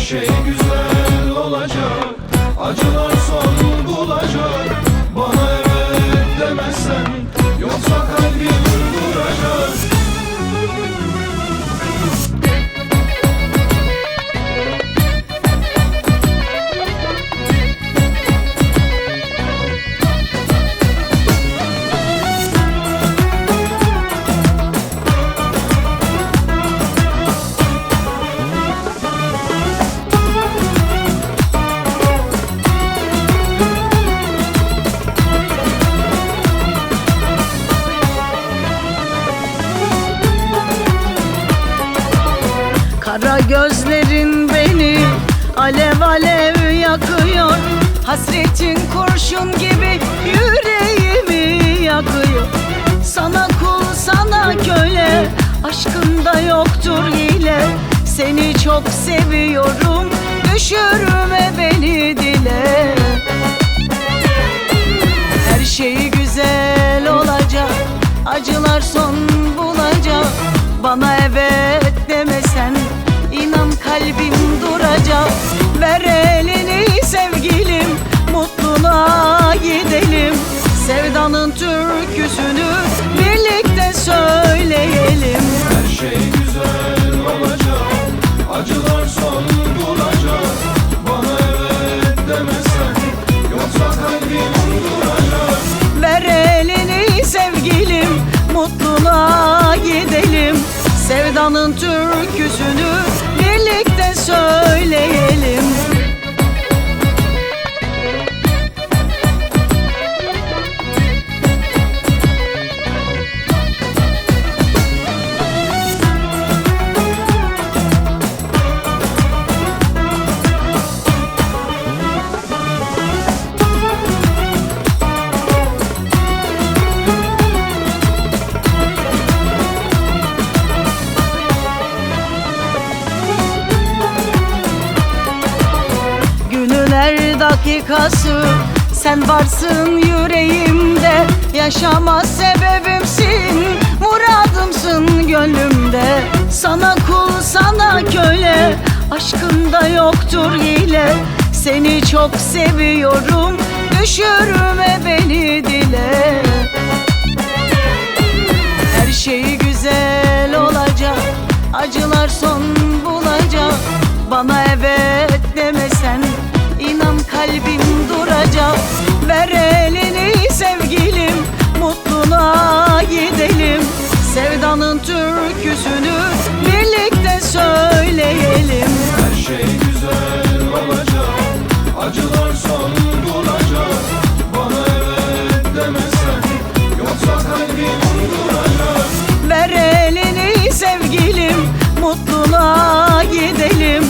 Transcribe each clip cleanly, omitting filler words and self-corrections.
şey güzel olacak, acılar son bulacak. Bana evet demezsen, yoksa kalbim duracak. Kara gözlerin beni alev alev yakıyor. Hasretin kurşun gibi yüreğimi yakıyor. Sana kul, sana köle, aşkında yoktur hile. Seni çok seviyorum, düşürme beni dile. Her şey güzel olacak, acılar son bulacak. Bana evet demesen, İnan kalbim duracak. Ver elini sevgilim, mutluluğa gidelim. Sevdanın türküsünü birlikte söyleyelim. Her şey güzel olacak, acılar son bulacak. Bana evet demezsen, yoksa kalbim duracak. Ver elini sevgilim, mutluluğa gidelim. Sevdanın türküsünü birlikte söyleyelim. Her dakikası sen varsın yüreğimde. Yaşama sebebimsin, muradımsın gönlümde. Sana kul, sana köle, aşkında yoktur hile. Seni çok seviyorum, düşürme beni dile. Her şey güzel olacak, acılar son bulacak. Bana evet demesen, İnan kalbim duracak. Ver elini sevgilim, mutluluğa gidelim. Sevdanın türküsünü birlikte söyleyelim. Her şey güzel olacak, acılar son bulacak. Bana evet demezsen, yoksa kalbim duracak. Ver elini sevgilim, mutluluğa gidelim.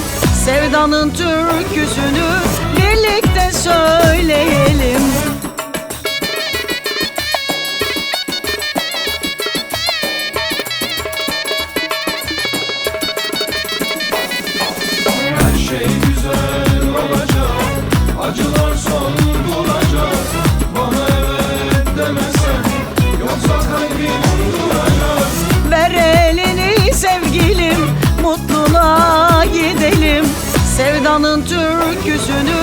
Sevdanın türküsünü birlikte söyleyelim. Her şey güzel olacak, acılar son bulacak. Bana evet demezsen, yoksa kalbim duracak. Ver elini sevgilim, mutluluğa gidelim. Sevdanın türküsünü